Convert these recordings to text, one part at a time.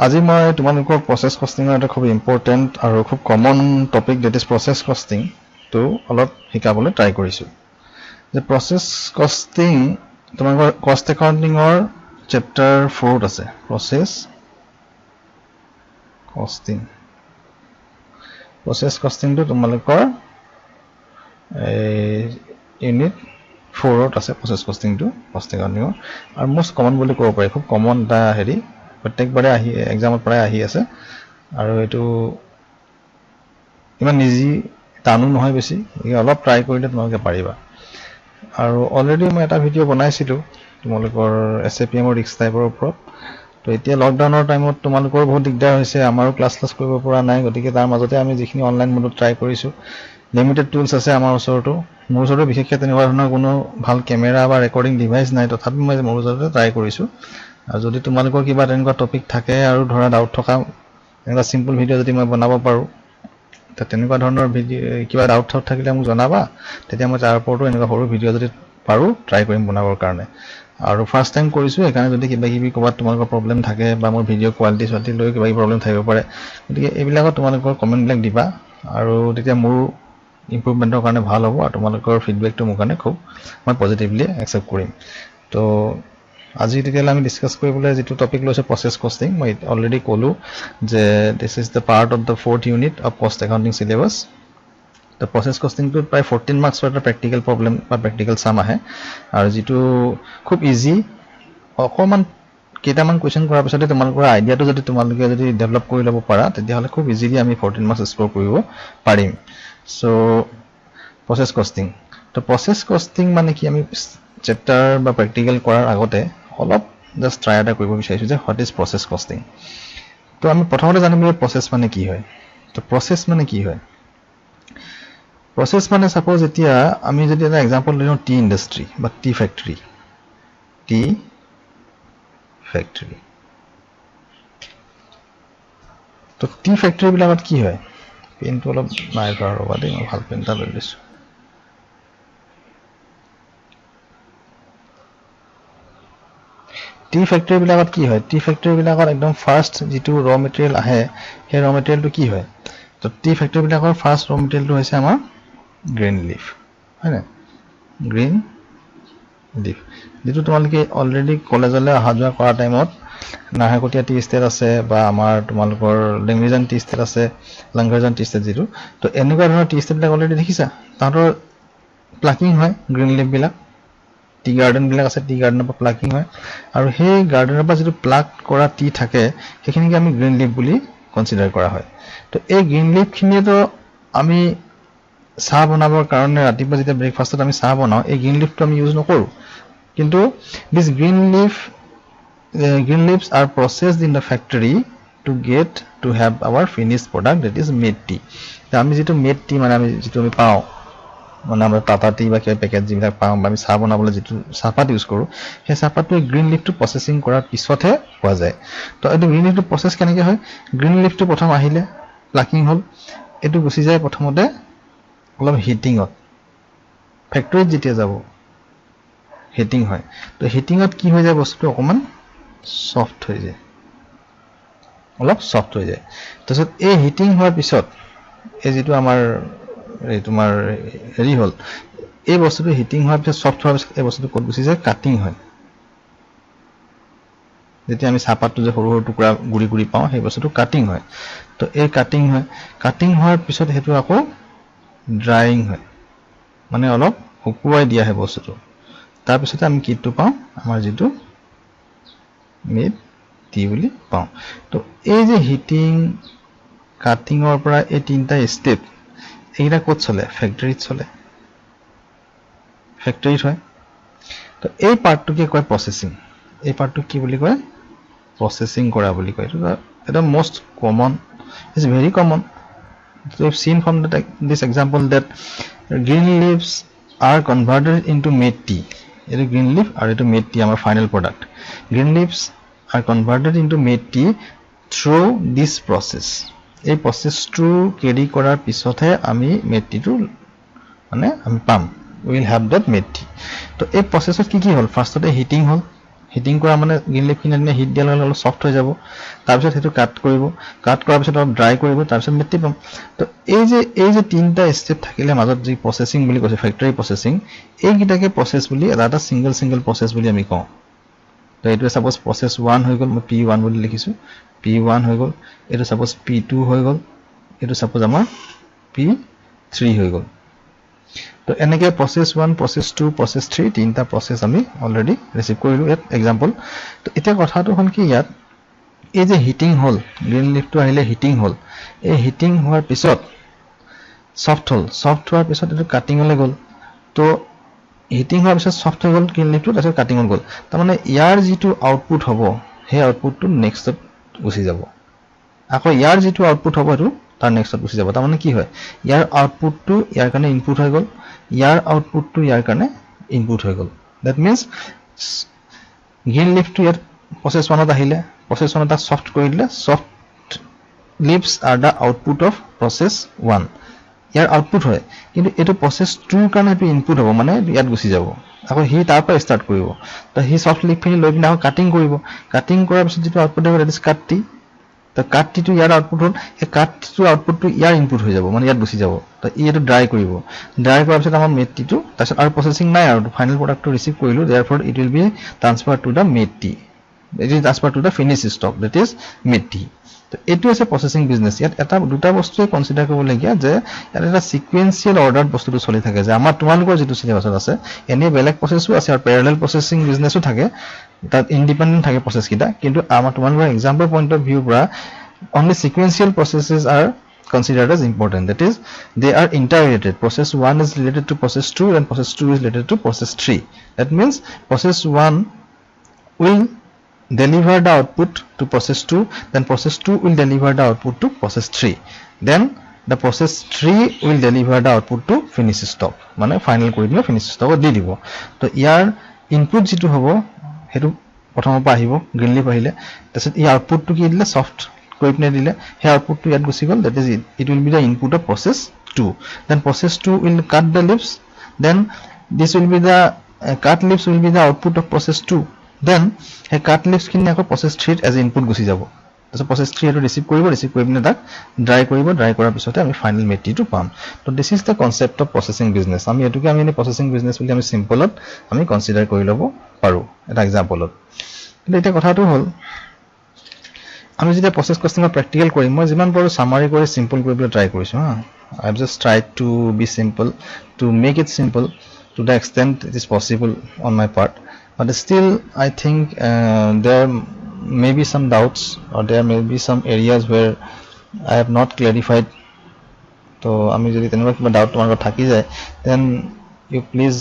আজি মই তোমালোকৰ প্ৰসেস কষ্টিংৰ এটা খুব ইম্পৰ্টেন্ট আৰু খুব common topic that is process costing তো অলপ শিকাবলৈ ট্ৰাই কৰিছো যে প্ৰসেস কষ্টিং তোমালোকৰ কষ্ট একাউন্টিংৰ চেপ্টাৰ 4 আছে প্ৰসেস কষ্টিং তো তোমালোকৰ ইউনিট 4 আছে প্ৰসেস কষ্টিং তো কষ্ট একাউন্টিংৰ আৰু মোস্ট কমন বুলি ক'ব পাৰি খুব কমন এটা হেৰি প্ৰত্যেকবাৰে আহি এক্সামত প্ৰায় আহি আছে আৰু এটো ইমান ইজি টানো নহয় বেছি অলপ ট্ৰাই কৰিলে তোমালোকে পাৰিবা আৰু অলৰেডি মই এটা ভিডিও বনাইছিলো তোমালোকৰ এছএপিএমৰ ৰিস্ক টাইপৰ ওপৰত তো এতিয়া লকডাউনৰ টাইমত তোমালোকৰ বহুত দিগদাৰ হৈছে আমাৰো ক্লাছ কৰিব পৰা নাই গতিকে তাৰ মাজতে আমি যিখিনি অনলাইন মোডত ট্ৰাই কৰিছো লিমিটেড টুলস আছে আমাৰ ওচৰতো মোৰ ওচৰতো বিশেষকৈ তেনেকুৱা ধৰণৰ কোনো ভাল কেমেৰা বা ৰেকৰ্ডিং ডিভাইচ নাই তথাপি মই মোৰ ওচৰতে ট্ৰাই কৰিছো আৰু যদি তোমালোকৰ কিবা তেনেকুৱা টপিক থাকে আৰু ধৰা ডাউট থকা এনেকুৱা সিম্পল ভিডিও যদি মই বনাব পাৰো তে তেনেকুৱা ধৰণৰ ভিডিও কিবা ডাউট থাকিলে মোক জনাবা তেতিয়া মই তাৰ ওপৰতো এনেকুৱা সৰু ভিডিও যদি পাৰো ট্ৰাই কৰিম বনাবৰ কাৰণে আৰু ফাৰ্স্ট টাইম কৰিছো একাৰণে যদি কিবা কিবি ক'বাত তোমালোকৰ প্ৰবলেম থাকে বা মোৰ ভিডিও কোৱালিটি লৈ কিবা প্ৰবলেম থাকিব পাৰে গতিকে এইবিলাকত তোমালোকৰ কমেন্ট বিলাক দিবা আৰু তেতিয়া মোৰ ইমপ্ৰুভমেন্টৰ কাৰণে ভাল হ'ব আৰু তোমালোকৰ ফিডবেকটো মোৰ কাৰণে খুব মই পজিটিভলি একচেপ্ট কৰিম তো আজি তেতিয়ালে আমি ডিসকাস কৰিবলৈ যেটো টপিক লৈছে প্ৰসেস কষ্টিং মই অলৰেডি ক'লো যে this is the part of the 4th unit of cost accounting syllabus The process costing to প্ৰায় 14 মাৰ্কছ ফৰ প্ৰ্যাকটিক্যাল প্ৰবলেম বা প্ৰ্যাকটিক্যাল সাম আহে আৰু যেটো খুব ইজি অকমান কেইটামান কোৱেশ্চন কৰাৰ পিছতে তোমালোকৰ আইডিয়াটো যদি তোমালোকে যদি ডেভেলপ কৰি ল'ব পাৰা তেতিয়া হলে খুব ইজিলি আমি 14 মাৰ্কছ স্কোৰ কৰিব পাৰিম সো process costing তো process costing মানে কি আমি চেপ্টাৰ বা প্ৰ্যাকটিক্যাল কৰাৰ আগতে অলপ জাস্ট ট্ৰাই এটা কৰিব বিচাৰিছো যে হোৱাট ইজ process costing তো আমি প্ৰথমতে জানিব লাগিব process মানে কি হয় তো process মানে কি হয় process মানে suppose এতিয়া আমি যদি এটা एग्जांपल লওঁ টি ইন্ডাস্ট্ৰি বা টি ফ্যাক্টৰি তো টি ফ্যাক্টৰি বিলাকত কি হয় পেনটো অলপ নাই ৰবা দেই মই ভাল পেনটা লৈ লৈছো টি ফ্যাক্টৰি বিলাকত কি হয় টি ফ্যাক্টৰি বিলাকত একদম ফাৰ্স্ট যেটো ৰ মেটেৰিয়েল আহে সেই ৰ মেটেৰিয়েলটো কি হয় তো টি ফ্যাক্টৰি বিলাকৰ ফাৰ্স্ট ৰ মেটেৰিয়েলটো হৈছে আমাৰ গ্ৰীন লিফ হয়নে গ্ৰীন লিফ যেটো তোমালোকে অলৰেডি কলেজলৈ অহা যোৱা কৰা টাইমত নাহকটীয়া টি ষ্টেট আছে বা আমাৰ তোমালোকৰ লেংগুৱেজন টি ষ্টেট আছে লংগাৰজন টি ষ্টেট যেটো তো এনেকুৱা ধৰণৰ টি ষ্টেট বিলাক অলৰেডি দেখিছা তাহতৰ প্লাকিং হয় গ্ৰীন লিফ বিলাক টি গাৰ্ডেন বিলাক আছে টি গাৰ্ডেনৰ পৰা প্লাকিং হয় আৰু সেই গাৰ্ডেনৰ পৰা যেটো প্লাক কৰা টি থাকে সেইখিনিকে আমি গ্ৰীন লিফ বুলি কনসিডাৰ কৰা হয় তো এই গ্ৰীন লিফ খিনিয়েটো আমি চাহ বনাবৰ কাৰণে ৰাতিপুৱা যেতিয়া ব্ৰেকফাষ্টত আমি চাহ বনাও এই গ্ৰীন লিফটো আমি ইউজ নকৰো কিন্তু this green leaves are processed in the factory to get to have our finished product that is made tea আমি যেটো made tea মানে আমি যেটো আমি পাও মানে আমরা টাটা টি বা কিবা পেকেট যিবিলাক পাও বা আমি চাহ বনাবলৈ যেটো চাহপাত ইউজ কৰো সেই চাহপাতটো গ্ৰীন লিফটো প্ৰসেসিং কৰাৰ পিছতহে পোৱা যায় তো এই গ্ৰীন লিফটো প্ৰসেস কেনেকৈ হয় গ্ৰীন লিফটো প্ৰথম আহিলে প্লাকিং হল এটো গুছি যায় প্ৰথমতে অলপ হিটিংত ফ্যাক্টৰীত যেতিয়া যাব হিটিং হয় তো হিটিংত কি হৈ যায় বস্তুটো অকমান সফট হৈ যায় অলপ সফট হৈ যায় তাৰপিছত এই হিটিং হোৱাৰ পিছত এই যেটো আমাৰ এই তোমাৰ হেৰি হল এই বস্তুটো হিটিং হোৱাৰ পিছত সফট হোৱাৰ পিছত এই বস্তুটো ক'ত গুছি যায় কাটিং হয় যেতিয়া আমি চাহপাতটো যে সৰু সৰু টুকুৰা গুৰি গুৰি পাও সেই বস্তুটো কাটিং হয় তো এই কাটিং হয় কাটিং হোৱাৰ পিছত হেতু আকৌ ড্ৰাইং হয় মানে অলপ শুকুৱাই দিয়া হয় বস্তুটো তাৰ পিছতে আমি কিটো পাও আমাৰ যেটো মেড টি বুলি পাও তো এই যে হিটিং কাটিংৰ পৰা এই তিনটা স্টেপ এইটা ক'ত চলে ফ্যাক্টৰীত চলে ফ্যাক্টৰীত হয় তো এই পাৰ্টটোকে কয় প্ৰসেসিং এই পাৰ্টটো কি বুলি কয় প্ৰসেসিং কৰা বুলি কয় এটা most common is very common so we've seen from this example that green leaves are converted into made tea it is green leaf or it is made tea our final product green leaves are converted into made tea through this process এই process-টো carry কৰাৰ পিছতহে আমি made tea টো মানে আমি পাম we will have that made tea তো এই process-ত কি কি হল ফাৰ্স্টতে হিটিং হল হিটিং কৰা মানে গ্ৰীণ লিফখিনি হিট দিয়াৰ লগে অলপ সফট হৈ যাব তাৰপিছত সেইটো কাট কৰিব কাট কৰাৰ পিছত অলপ ড্ৰাই কৰিব তাৰপিছত মেটি পাম তো এই যে তিনটা স্টেপ থাকিলে মাজত যি প্ৰসেসিং বুলি কৈছে ফ্যাক্টৰী প্ৰসেসিং এইকিটাকে প্ৰসেস বুলি এটা সিঙ্গল প্ৰসেস বুলি আমি কওঁ তো এইটো সাপোজ প্ৰসেস 1 হৈ গল মই P1 বুলি লিখিছো P1 হৈ গল এইটো সাপোজ P2 হৈ গল এইটো সাপোজ আমাৰ P3 হৈ গল তো এনেকে প্ৰসেস 1 প্ৰসেস 2 প্ৰসেস 3 তিনটা প্ৰসেস আমি অলৰেডি ৰিসিভ কৰিলো ইয়াত এক্সাম্পল তো এটা কথাটো হল কি ইয়াত এই যে হিটিং হল গ্ৰীণ লিফটো আহিলে হিটিং হল এই হিটিং হোৱাৰ পিছত সফট হোৱাৰ পিছত এটো কাটিংলে গল তো হিটিং হোৱাৰ পিছত সফট হৈ গল গ্ৰীণ লিফটো তাৰপিছত কাটিং হল গল তাৰ মানে ইয়াৰ যেটো আউটপুট হ'ব হে আউটপুটটো নেক্সটত গুচি যাব আকৌ ইয়াৰ যেটো আউটপুট হ'ব এটো তাৰ নেক্সটত গুচি যাব তাৰ মানে কি হয় ইয়াৰ আউটপুটটো ইয়াৰ কাৰণে ইনপুট হৈ গল ইয়াৰ আউটপুটটো ইয়াৰ কাৰণে ইনপুট হৈ গল দ্যাট মিন্স গ্ৰীণ লিফটো ইয়াত প্ৰসেস 1ত আহিলে প্ৰসেস 1ত সফট কৰি দিলে soft leaves are the output of process 1 ইয়াৰ আউটপুট হয় কিন্তু এটো প্ৰসেস 2 ৰ কাৰণে এটো ইনপুট হ'ব মানে ইয়াত গুচি যাব আকৌ হি তাৰ পৰা ষ্টাৰ্ট কৰিব তো হি সফট লিভখিনি লৈ পিনে কাটিং কৰিব কাটিং কৰাৰ পিছত যেটো আউটপুট হ'ব দ্যাট ইজ কাটটি তো কাটটিটো ইয়াৰ আউটপুট হ'ল এই কাটটিটো আউটপুটটো ইয়াৰ ইনপুট হৈ যাব মানে ইয়াত গুচি যাব তো এটো ড্ৰাই কৰিব ড্ৰাই কৰাৰ পিছত আমাৰ মেটটিটো তাৰপিছত আৰু প্ৰসেসিং নাই আৰু ফাইনাল প্ৰডাক্টটো ৰিসিভ কৰিলো therefore it will be transferred to the MET it is transferred to the finished stock that is MET তো এটো আছে প্ৰসেসিং বিজনেস ইয়াত এটা দুটা বস্তুৱে কনসিডাৰ কৰিব লাগিব যে এটা সিকুৱেন্সিয়েল অৰ্ডাৰ বস্তুটো চলি থাকে যে আমাৰ তোমালোকৰ যেটো সিলেবাছত আছে এনে বেলেগ প্ৰসেসও আছে আৰু প্যাৰালেল প্ৰসেসিং বিজনেসও থাকে তাত ইন্ডিপেন্ডেন্ট থাকে প্ৰসেস কিটা কিন্তু আমাৰ তোমালোকৰ এক্সাম্পল পইণ্ট অফ ভিউ পৰা only sequential processes are considered as important that is they are interrelated process 1 is related to process 2 and process 2 is related to process 3 that means process 1 will deliver the output to process 2 then process 2 will deliver the output to process 3 then the process 3 will deliver the output to finished stock মানে final কৰি দিলে finished stock দি দিব তো ইয়াৰ input যেটো হ'ব হেতু প্ৰথমৰ পৰা আহিব গ্ৰীণ লিফ আহিলে তাৰপিছত এই আউটপুটটো কি দিলে সফট কৰি পিনে দিলে হে আউটপুটটো ইয়াত গুচি গল that is it will be the input of process 2 then process 2 will cut the leaves then this will be the cut leaves will be the output of process 2 then he cut leaves খিনি আকৌ process 3 as input গুচি যাব তাৰপিছত process 3 এটো receive কৰি পিনে তাক dry কৰাৰ পিছতে আমি ফাইনাল মেটেৰিয়েলটো পাম তো this is the concept of processing business আমি এটোকে আমি processing business বুলি আমি সিম্পলত আমি কনসিডাৰ কৰি লব পাৰো এটা এক্সাম্পলত কিন্তু এটা কথাটো হল আমি যেটা প্ৰসেস কস্টিংৰ প্ৰ্যাকটিক্যাল কৰিম মই যিমান পাৰো সামাৰি কৰি সিম্পল কৰিবলৈ ট্ৰাই কৰিছো I have just tried to be simple to make it simple to the extent it is possible on my part but still I think there may be some doubts or there may be some areas where I have not clarified to ami jodi tenua kiba doubt tomar thaki jay then you please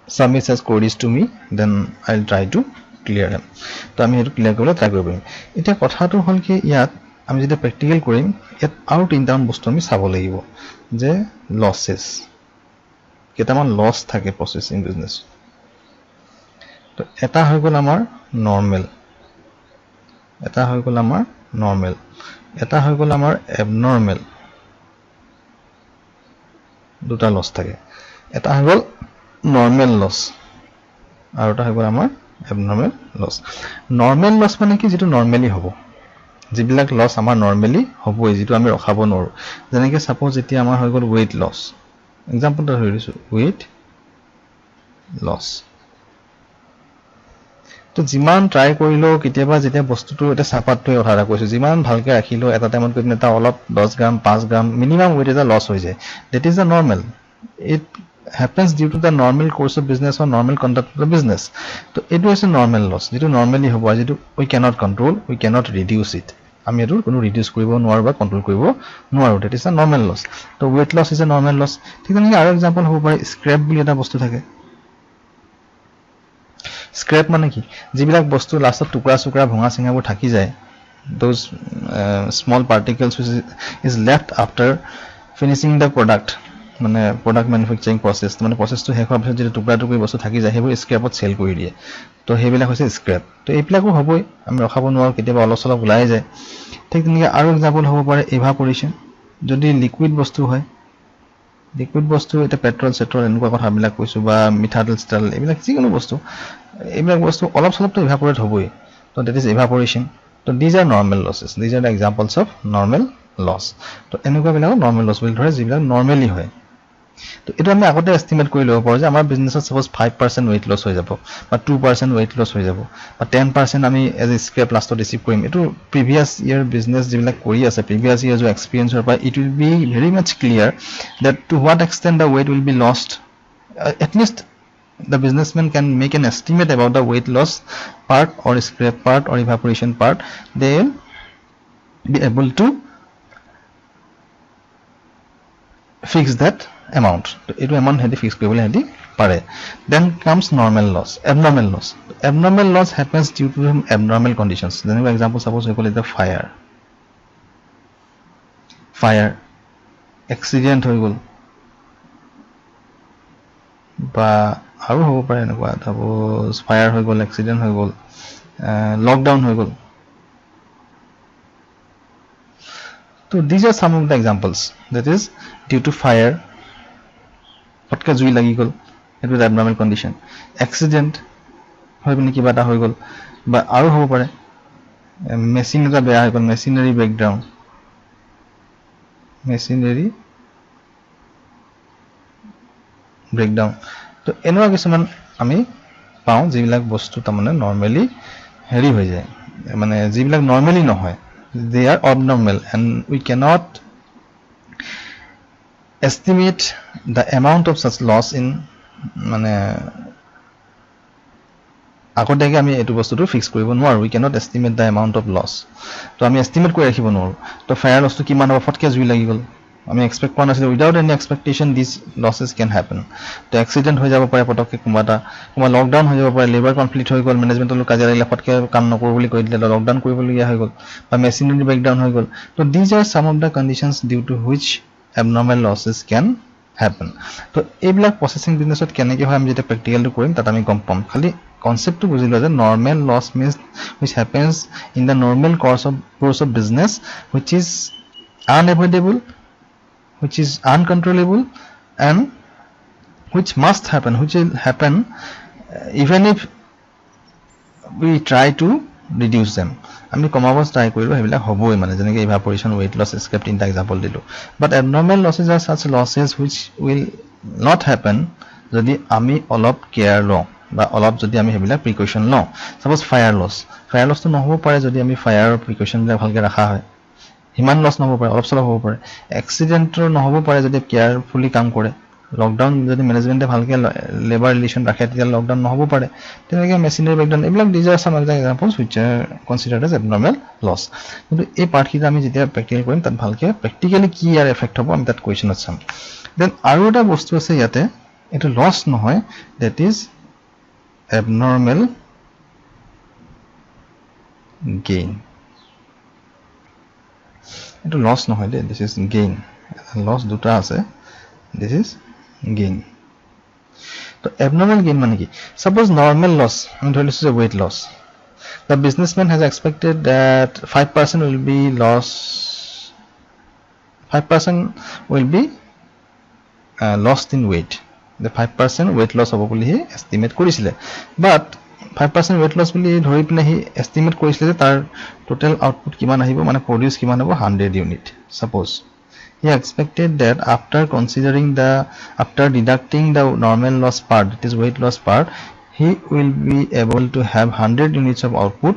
submit as queries to me then I'll try to clear them to ami etu clear korole try koribo eta kotha to hol ki yat ami jeta practical korim yat aru tinta bostu ami sabo lagibo je losses ketaman loss thake processing business to eta hoy gol amar normal eta hoy gol amar normal eta hoy gol amar abnormal দুটা loss থাকে এটা hoy gol normal loss আৰু এটা হ'ব আমাৰ abnormal loss normal loss মানে কি যেটো নৰমালি হ'ব যিবিলাক লস আমাৰ নৰমালি হ'ব যেটো আমি ৰখাব নোৱাৰো যেনেকৈ সাপোজ এতিয়া আমাৰ হৈ গল weight loss এক্সাম্পল এটা হৈ দিছো weight loss তো যিমান ট্ৰাই কৰিলো কেতিয়াবা যেতিয়া বস্তুটো এটা সাপাতটো উঠাৰা কৈছো যিমান ভালকে ৰাখিলো এটা টাইমত কৰি এটা অলপ 10 গ্ৰাম 5 গ্ৰাম মিনিমাম weight এটা লস হৈ যায় that is the normal it happens due to the normal course of business or normal conduct of the business so it is a normal loss যেটো normally hobo যেটো we cannot control we cannot reduce it আমি এটো কোনো reduce কৰিব নোৱাৰো বা control কৰিব নোৱাৰো that is a normal loss so weight loss is a normal loss ঠিক আছে আৰু एग्जांपल হ'ব পাৰে scrap বুলি এটা বস্তু থাকে scrap মানে কি যিবিলাক বস্তু লাষ্টত টুকুৰা ভঙা চিঙাবোৰ থাকি যায় those small particles which is left after finishing the product মানে product manufacturing process মানে processটো শেষ হোৱাৰ পিছত যে টুকুৰা বস্তু থাকি যায় হেবোৰ স্ক্ৰেপত সেল কৰি দিয়ে তো হেবিলাক হৈছে স্ক্ৰেপ তো এইবিলাকো হ'বই আমি ৰখাব নোৱাৰো কেতিয়াবা অলপ ওলাই যায় ঠিক তেনেকৈ আৰু एग्जांपल হ'ব পাৰে ইভাপোৰেশন যদি লিকুইড বস্তু হয় লিকুইড বস্তু এটা পেট্ৰল চেট্ৰল এনেকুৱা কথাবিলাক কৈছো বা মিঠাতেল স্টাইল এইবিলাক যিকোনো বস্তু এইবিলাক বস্তু অলপ চলপটো ইভাপৰেট হ'বই তো that is evaporation তো these are normal losses these are the examples of normal loss তো এনেকুৱা বিলাক normal loss বুলি ধৰে যিবিলাক নৰমালি হয় তো এটা আমি আগতে এস্টিমেট কৰি লব পাৰো যে আমাৰ বিজনেছত সাপোজ 5% weight loss হৈ যাব বা 2% weight loss হৈ যাব বা 10% আমি এজ এ স্ক্ৰেপ লাষ্টত ৰিসিভ কৰিম এটো প্ৰিভিয়াস ইয়াৰ বিজনেস যিবিলাক কৰি আছে প্ৰিভিয়াস ইয়াৰ যে এক্সপেৰিয়েন্সৰ পৰা it will be very mass clear that to what extent the weight will be lost at least the businessman can make an estimate about the weight loss part or scrap part or evaporation part they will be able to fix that amount to etu amount hedi fix koribole hedi pare then comes normal loss abnormal loss happens due to some abnormal conditions then for example suppose we call it the fire accident hoy gol ba aru hobo pare enakwa suppose fire hoy gol accident hoy gol lockdown hoy gol so these are some of the examples that is due to fire পটকে জুই লাগি গল it was abnormal condition accident hoy bini kiba ta hoy gol ba aru hobo pare machine eta beya hoy gol machinery breakdown তো এনেকুৱা কিছুমান আমি পাওঁ যিবিলাক বস্তু তাৰমানে নৰমালি হেৰি হৈ যায় মানে যিবিলাক নরমালি নহয় they are abnormal and we cannot estimate the amount of such loss in মানে আগতেকে আমি এটো বস্তুটো ফিক্স কৰিব নোৱাৰো we cannot estimate the amount of loss তো আমি এস্টিমেট কৰি ৰাখিব নোৱাৰো তো ফায়াৰ লছটো কিমান হ'ব ফটকে জুই লাগি গল আমি এক্সপেক্ট কৰা নাছিলো without any expectation these losses can happen তো এক্সিডেন্ট হৈ যাব পাৰে পটকে কোমাটা লকডাউন হৈ যাব পাৰে লেবাৰ কনফ্লিক্ট হৈ গল ম্যানেজমেন্টৰ লোক কাজে লাগিলে ফটকে কাম নকৰো বুলি কৈ দিলে লকডাউন কৰিবলগীয়া হৈ গল বা মেচিনাৰী ব্ৰেকডাউন হৈ গল তো these are some of the conditions due to which abnormal losses can happen তো এইবিলাক প্ৰসেসিং বিজনেছত কেনেকৈ হয় আমি যেটা প্ৰ্যাকটিক্যালি কৰিম তাত আমি গম পাম খালি concept to বুজিলো যে normal loss means which happens in the normal course of business which is unavoidable which is uncontrollable and which must happen which will happen even if we try to reduce them আমি কমাব try কৰিলো হেবিলাক হবই মানে যেনেকৈ evaporation weight loss escape তিনটা example দিলো but abnormal losses are such losses which will not happen যদি আমি অলপ কেয়াৰ লওঁ বা অলপ যদি আমি হেবিলাক প্ৰিকশন লওঁ সাপোজ ফায়াৰ লছ তো নহব পাৰে যদি আমি ফায়াৰ প্ৰিকশন বিলাক ভালকে ৰাখা হয় হিমান লছ নহব পাৰে অলপ চলপ হ'ব পাৰে এক্সিডেন্টৰ নহব পাৰে যদি কেয়াৰফুলি কাম কৰে লকডাউন যদি ম্যানেজমেন্টে ভালকে লেবাৰ ৰিলেশন ৰাখে তেতিয়া লকডাউন নহব পাৰে তেনেকৈ মেচিনাৰী ব্ৰেকডাউন এইবিলাক disaster sum examples which are considered as abnormal loss কিন্তু এই পাৰ্টকিটা আমি যেতিয়া প্ৰ্যাকটিক্যাল কৰিম তাত ভালকে প্ৰ্যাকটিক্যালি কি ইয়াৰ এফেক্ট হ'ব আমি তাত কোৱেশ্চনত চাম দেন আৰু এটা বস্তু আছে ইয়াতে এটো লছ নহয় that is abnormal gain এটো লস নহয় দে this is gain লস দুটা আছে this is gain তো abnormal gain মানে কি suppose normal loss আমি ধৰিছো যে weight loss the businessman has expected that 5% will be loss 5% will be lost in weight the 5% weight loss হ'ব বুলি হে estimate কৰিছিলে but 5% weight loss বুলি ধৰি পিনে হি estimate কৰিছিলে যে তাৰ total output কিমান আহিব মানে produce কিমান হ'ব 100 unit suppose he expected that after deducting the normal loss part that is weight loss part he will be able to have 100 units of output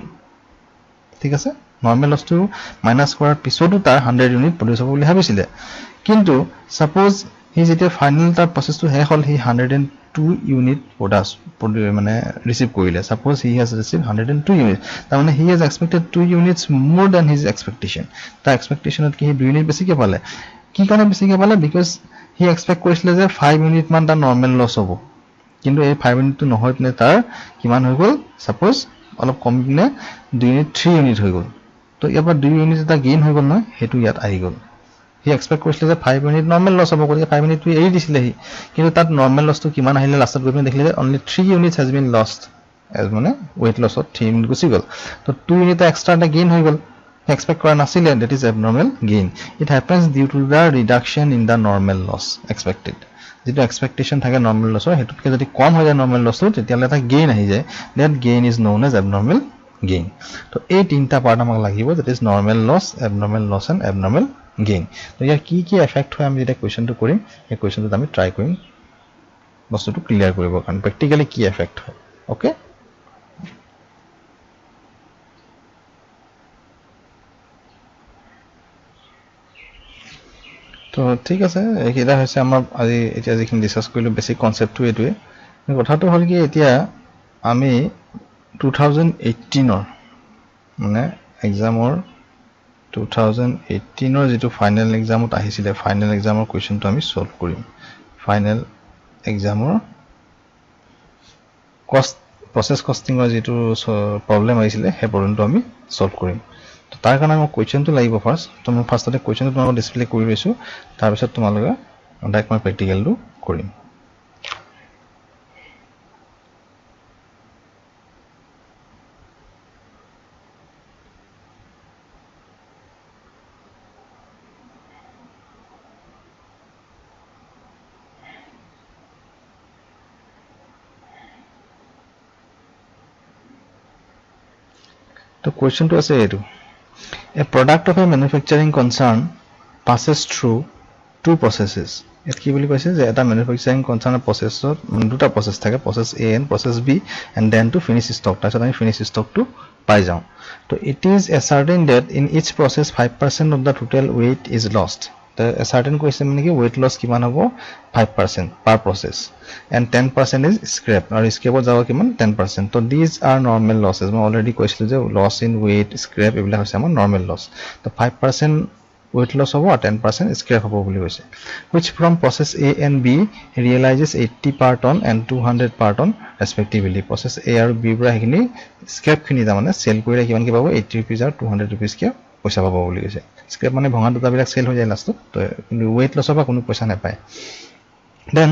ঠিক আছে normal loss to minus কৰাৰ পিছতো তাৰ 100 unit produce হ'ব বুলি ভাবিছিলে কিন্তু suppose he যেতিয়া ফাইনাল তাৰ প্ৰসেসটো হে হল he 102 unit produce মানে ৰিসিভ কৰিলে suppose he has received 102 units তাৰ মানে he has expected 2 units more than his expectation তাৰ expectationত কি 2 unit বেছিকে পালে কি কাৰণে বেছিকে পালে because he expect কৰিছিলে যে 5 unit মান তাৰ normal loss হ'ব কিন্তু এই 5 unit টো নহয় পিনে তাৰ কিমান হৈ গল suppose অলপ কম পিনে 2 unit 3 unit হৈ গল তো ইয়াৰ 2 unit এটা গেইন হৈ গল নহয় হেতু ইয়াত আহি গল he expect কৰিছিলে যে 5 unit normal loss হ'ব কৰি 5 unit টো এৰি দিছিলে হি কিন্তু তাত normal loss টো কিমান আহিলে লাষ্টত গৈ পিনে দেখিলে যে only 3 units has been lost as মানে weight loss of 3 unit গুচি গল তো 2 unit এক্সট্ৰা এটা গেইন হৈ গল expect কৰা নাছিলে, that is abnormal gain. It happens due to the reduction in the normal loss expected. যেটো expectation থাকে normal loss হেতুকে যদি কম হৈ যায় normal loss তেতিয়ালে এটা gain আহি যায়, that gain is known as abnormal gain. তো এই তিনটা পাৰ্ট আমাক লাগিব, that is normal loss and abnormal gain. তো ইয়াৰ কি এফেক্ট হয় আমি যেটা কোৱেশ্চনটো কৰিম, এই কোৱেশ্চনটো আমি ট্ৰাই কৰিম বস্তুটো ক্লিয়াৰ কৰিব কাৰণ প্ৰ্যাকটিক্যালি কি এফেক্ট হয়. ওকে, তো ঠিক আছে, এইকেইটা হৈছে আমাৰ আজি এতিয়া যিখিনি ডিছকাছ কৰিলোঁ বেছিক কনচেপ্টটো এইটোৱে. কথাটো হ'ল কি এতিয়া আমি 2018 মানে এক্সামৰ 2018 যিটো ফাইনেল এক্সামত আহিছিলে, ফাইনেল এক্সামৰ কুৱেশ্যনটো আমি সলভ কৰিম. ফাইনেল এক্সামৰ কষ্ট প্ৰচেছ কষ্টিঙৰ যিটো প্ৰব্লেম আহিছিলে সেই প্ৰব্লেমটো আমি সলভ কৰিম. তো তাৰ কাৰণে মোক কুৱেশ্যনটো লাগিব ফাৰ্ষ্ট. তো মই ফাৰ্ষ্টতে কুৱেশ্যনটো তোমালোকক ডিছপ্লে কৰি লৈছোঁ, তাৰপিছত তোমালোকে ডাইৰেক্ট মই প্ৰেক্টিকেলটো কৰিম. তো কুৱেশ্যনটো আছে এইটো, a product of a manufacturing concern passes through two processes. ইয়াত কি বুলি কৈছে যে এটা manufacturing concern প্ৰসেছত দুটা প্ৰসেছ থাকে, প্ৰসেছ A and প্ৰসেছ B and then to finish stock. তাৰপিছত আমি finish stockটো পাই যাওঁ. তো it is ascertained that in each process 5% of the total weight is lost. The ascertain কৈছে মানে কি weight loss কিমান হ'ব 5% per process and 10% is scrap আৰু scrapত যাব কিমান 10%. তো these are normal losses. মই অলৰেডি কৈছিলোঁ যে loss in weight scrap এইবিলাক হৈছে আমাৰ normal loss. তো 5% weight loss হ'ব আৰু 10% scrap হ'ব বুলি কৈছে, which from process A and B realizes 80 per ton and 200 per ton respectively. process A আৰু B পৰা সেইখিনি scrap খিনি তাৰমানে চেল কৰিলে কিমান কি পাব 80 rupees আৰু 200 rupees কে পইচা পাব বুলি কৈছে. স্ক্ৰেপ মানে ভঙা দুটাবিলাক চেল হৈ যায় লাষ্টত, তো কিন্তু ৱেইট লছৰ পৰা কোনো পইচা নাপায়. দেন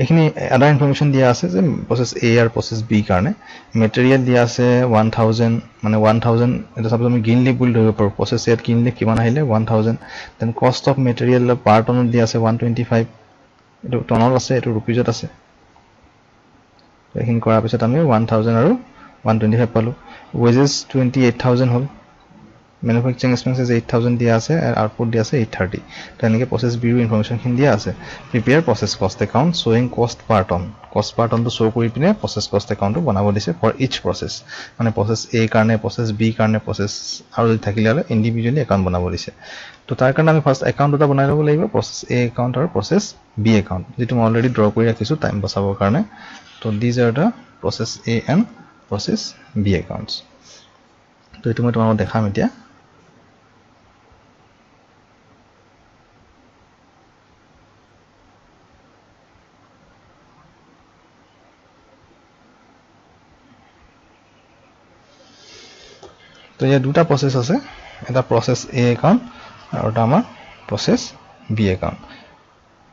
এইখিনি আদাৰ ইনফৰমেশ্যন দিয়া আছে যে প্ৰচেছ এ আৰু প্ৰচেছ বি কাৰণে মেটেৰিয়েল দিয়া আছে 1000 মানে 1000 এটা চাপোজ আমি গ্ৰীণ লিফ বুলি ধৰিব পাৰোঁ. প্ৰচেছ এত গ্ৰীণ লিফ কিমান আহিলে 1000. দেন কষ্ট অফ মেটেৰিয়েল পাৰ টনত দিয়া আছে 125, এইটো টনত আছে, এইটো ৰুপিজত আছে. এইখিনি কৰাৰ পিছত আমি 1000 আৰু 125 পালোঁ. ৱেজেছ 28000 হ'ল, manufacturing expenses 8000 দিয়া আছে আৰু আউটপুট দিয়া আছে 830. তো এনেকৈ প্ৰচেছ বিৰো ইনফৰমেশ্যনখিনি দিয়া আছে. প্ৰিপেয়াৰ প্ৰচেছ কষ্ট একাউণ্ট শ্ব'য়িং কষ্ট পাৰ টন, কষ্ট পাৰ টনটো শ্ব' কৰি পিনে প্ৰচেছ কষ্ট একাউণ্টটো বনাব দিছে ফৰ ইচ প্ৰচেছ, মানে প্ৰচেছ এ কাৰণে প্ৰচেছ বি কাৰণে প্ৰচেছ আৰু যদি থাকিলে হ'লে ইণ্ডিভিজুৱেলি একাউণ্ট বনাব দিছে. তো তাৰ কাৰণে আমি ফাৰ্ষ্ট একাউণ্ট দুটা বনাই ল'ব লাগিব, প্ৰচেছ এ একাউণ্ট আৰু প্ৰচেছ বি একাউণ্ট, যিটো মই অলৰেডি ড্ৰ কৰি ৰাখিছোঁ টাইম বচাবৰ কাৰণে. So these are the process A and process B accounts. So এইটো মই তোমালোকক দেখাম এতিয়া. তো ইয়াত দুটা প্ৰচেছ আছে, এটা প্ৰচেছ এ একাউণ্ট আৰু এটা আমাৰ প্ৰচেছ বি একাউণ্ট,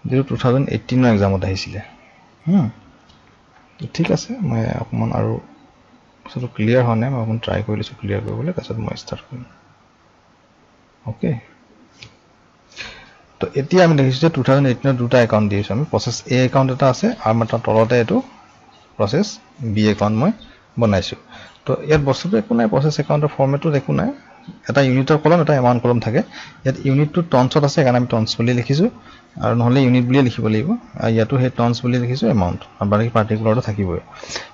যিটো 2018 এক্সামত আহিছিলে. ঠিক আছে, মই অকণমান আৰু বস্তুটো ক্লিয়াৰ হোৱা নাই, মই অকণমান ট্ৰাই কৰি লৈছোঁ ক্লিয়াৰ কৰিবলৈ, তাৰপিছত মই ষ্টাৰ্ট কৰিম. অ'কে, তো এতিয়া আমি দেখিছোঁ যে 2018 দুটা একাউণ্ট দিছোঁ আমি. প্ৰচেছ এ একাউণ্ট এটা আছে আৰু তাৰ তলতে এইটো প্ৰচেছ বি একাউণ্ট মই বনাইছোঁ. তো ইয়াত বস্তুটো একো নাই, প্ৰচেছ একাউণ্টৰ ফৰ্মেটত একো নাই, এটা ইউনিটৰ কলম এটা এমাউণ্ট কলম থাকে. ইয়াত ইউনিটটো টনছত আছে সেইকাৰণে আমি টনছ বুলি লিখিছোঁ, আৰু নহ'লে ইউনিট বুলিয়ে লিখিব লাগিব. আৰু ইয়াতো সেই টনছ বুলি লিখিছোঁ এমাউণ্ট, আৰু বাকী পাৰ্টিকুলাৰটো থাকিবই.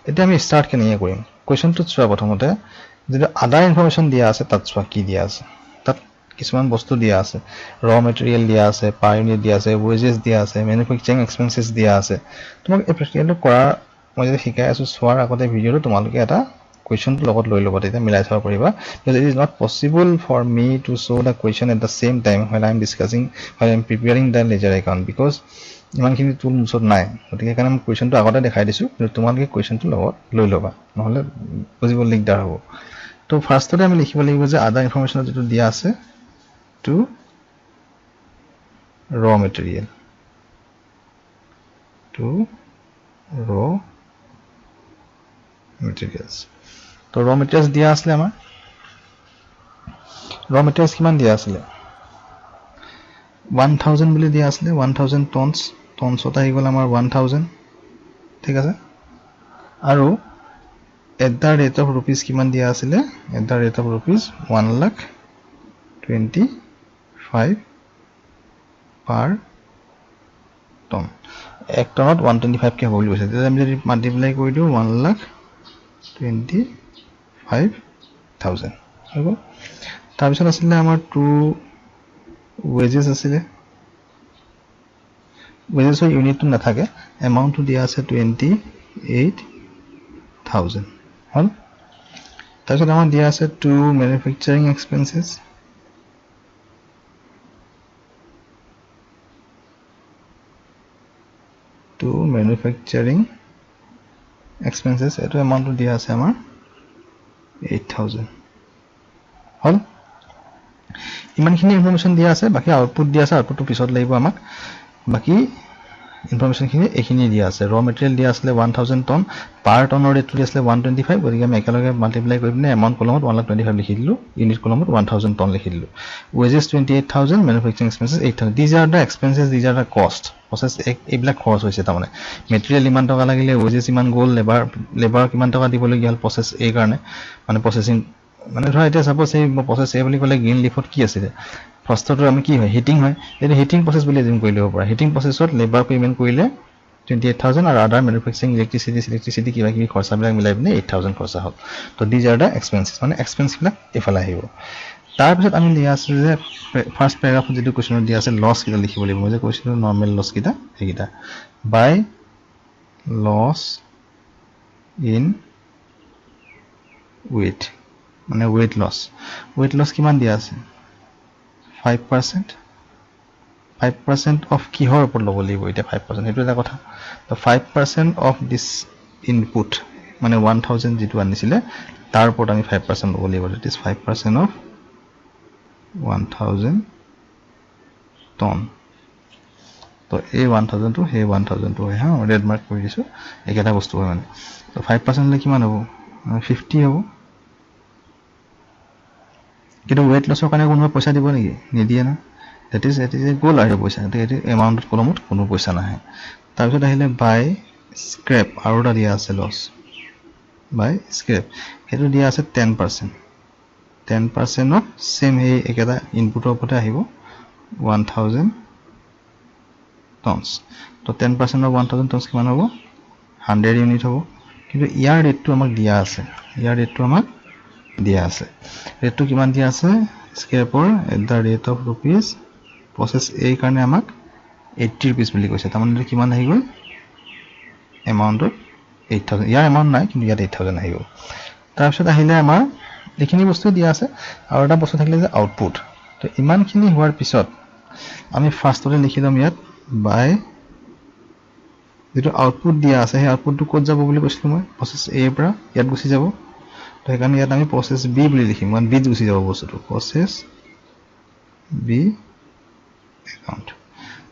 এতিয়া আমি ষ্টাৰ্ট কেনেকৈ কৰিম, কুৱেশ্যনটোত চোৱা প্ৰথমতে যিটো আদাৰ ইনফৰমেশ্যন দিয়া আছে তাত চোৱা কি দিয়া আছে. তাত কিছুমান বস্তু দিয়া আছে, ৰ মেটেৰিয়েল দিয়া আছে, পাৰ ইউনিট দিয়া আছে, ৱেজেছ দিয়া আছে, মেনুফেকচাৰিং এক্সপেঞ্চেছ দিয়া আছে. তোমাক এই প্ৰেক্টিকেলটো কৰা মই যদি শিকাই আছোঁ চোৱাৰ আগতে ভিডিঅ'টো তোমালোকে এটা কুৱেশ্যনটোৰ লগত লৈ ল'বা, তেতিয়া মিলাই চাব পাৰিবা. Because it is not possible for me to show' the question at the same time when I am discussing, when I am preparing the ledger account, because ইমানখিনি টুল মোৰ ওচৰত নাই. গতিকে সেইকাৰণে মই কুৱেশ্যনটো আগতে দেখাই দিছোঁ, কিন্তু তোমালোকে কুৱেশ্যনটো লগত লৈ ল'বা, নহ'লে বুজিবলৈ দিগদাৰ হ'ব. তো ফাৰ্ষ্টতে আমি লিখিব লাগিব যে আদাৰ ইনফৰমেশ্যনত যিটো দিয়া আছে টু ৰ মেটেৰিয়েল, টু ৰ মেটেৰিয়েলছ. তো ৰ মেটেৰিয়েলছ দিয়া আছিলে আমাৰ ৰ মেটেৰিয়েলছ কিমান দিয়া আছিলে 1000 বুলি দিয়া আছিলে 1000 টনছ টনছত আহি গ'ল আমাৰ 1000 ঠিক আছে আৰু at the rate of rupees কিমান দিয়া আছিলে at the rate of rupees 1,25,000 per ton এক টনত 125 কে হ'ব বুলি কৈছে তেতিয়া আমি যদি মাল্টিপ্লাই কৰি দিও 1,25,000 হ'ব তাৰ পিছত আছিলে আমাৰ 2 wages আছিলে wages ৰ ইউনিটটো নাথাকে এমাউন্টটো দিয়া আছে 28,000 হল তাৰ পিছত আমাৰ দিয়া আছে 2 manufacturing expenses এটো এমাউন্টটো দিয়া আছে আমাৰ 8,000 হল ইমানখিনি ইনফৰমেশন দিয়া আছে বাকি আউটপুট দিয়া আছে আউটপুটটো পিছত লাগিব আমাক বাকি ইনফৰমেশন খিনি এখিনি দিয়া আছে ৰ মেটেৰিয়েল দিয়া আছে 1000 টন পাৰ টনৰ ৰেটটো দিয়া আছে 125 গতিকে আমি একেলগে মাল্টিপ্লাই কৰি পিনে এমাউন্ট কলমত 125 লিখি দিলো ইউনিট কলমত 1000 টন লিখি দিলো wages 28,000 manufacturing expenses 8,000 these are the expenses these are the cost process এইবিলাক খৰচ হৈছে তাৰমানে মেটেৰিয়েল ইমান টকা লাগিলে wages ইমান গ'ল লেবাৰ কিমান টকা দিব লগিয়া হল প্ৰসেস এই কাৰণে মানে প্ৰসেসিং মানে ধৰা এটা সাপোজ এই প্ৰসেস এ বুলি কলে গ্ৰীন লিফত কি আছে ফাৰ্ষ্টটো আমি কি হয় হিটিং হয় এই হিটিং প্ৰসেস বুলি জিম কৰি লব পৰা হিটিং প্ৰসেসত লেবাৰ পেমেন্ট কৰিলে 28,000 আৰু আদাৰ ম্যানুফ্যাকচাৰিং ইলেক্ট্ৰিসিটি কিবা কি খৰচাবিলাক মিলাই পিনে 8,000 খৰচা হ'ল তো দিজ আৰ দা এক্সপেন্সেস মানে এক্সপেন্সবিলাক এফালে আহিব তাৰ পিছত আমি দিয়া আছে যে ফাৰ্স্ট প্যাৰাগ্ৰাফত যেটো কোৱেশ্চনত দিয়া আছে লস কিটা লিখিব লাগিব মই যে কৈছিলো নরমাল লস কিটা এইকিটা বাই লস ইন weight মানে weight loss কিমান দিয়া আছে 5% of কিহৰ ওপৰত ল'ব লাগিব এটা 5% হেতু এটা কথা তো 5% of this input মানে 1000 যেটো আনিছিলে তাৰ ওপৰত আমি 5% ল'ব লাগিব that is 5% of 1000 ton তো এই 1000 টো হে 1000 টো হয় হা ৰেড মাৰ্ক কৰি দিছো একেটা বস্তু হয় মানে তো 5% লৈ কিমান হ'ব 50 হ'ব কিন্তু weight loss কাৰণে কোনো পইচা দিব নেকি নিদিয়ে না that is a goal আৰু পইচা এটা এমাউন্ট কলমত কোনো পইচা নাহে তাৰ পিছত আহিলে বাই স্ক্ৰেপ আৰু এটা দিয়া আছে লস বাই স্ক্ৰেপ হেতু দিয়া আছে 10% অফ সেম হে একেটা ইনপুটৰ ওপৰতে আহিব 1000 টনস তো 10% অফ 1000 টনস কিমান হ'ব 100 ইউনিট হ'ব কিন্তু ইয়াৰ ৰেটটো আমাক দিয়া আছে ৰেটটো কিমান দিয়া আছে স্ক্ৰেপৰ at the rate of rupees process এই কাৰণে আমাক 80 rupees বুলি কৈছে তাৰমানে কিমান আহি গ'ল এমাউন্টত 8000 ইয়াৰ এমাউন্ট নাই কিন্তু ইয়াত 8000 আহি গ'ল তাৰ পিছত আহিলে আমাৰ এইখিনি বস্তু দিয়া আছে আৰু এটা বস্তু থাকিলে যে আউটপুট তো ইমানখিনি হোৱাৰ পিছত আমি ফাৰ্ষ্টতে লিখি দিম ইয়াত বাই যেটো আউটপুট দিয়া আছে সেই আউটপুটটো ক'ত যাব বুলি কৈছিলো মই প্ৰসেস এ পৰা ইয়াত গুছি যাব তো এখানে ইয়াত আমি প্ৰসেস বি বুলি লিখিম মানে বি গুছি যাব বস্তুটো প্ৰসেস বি একাউন্ট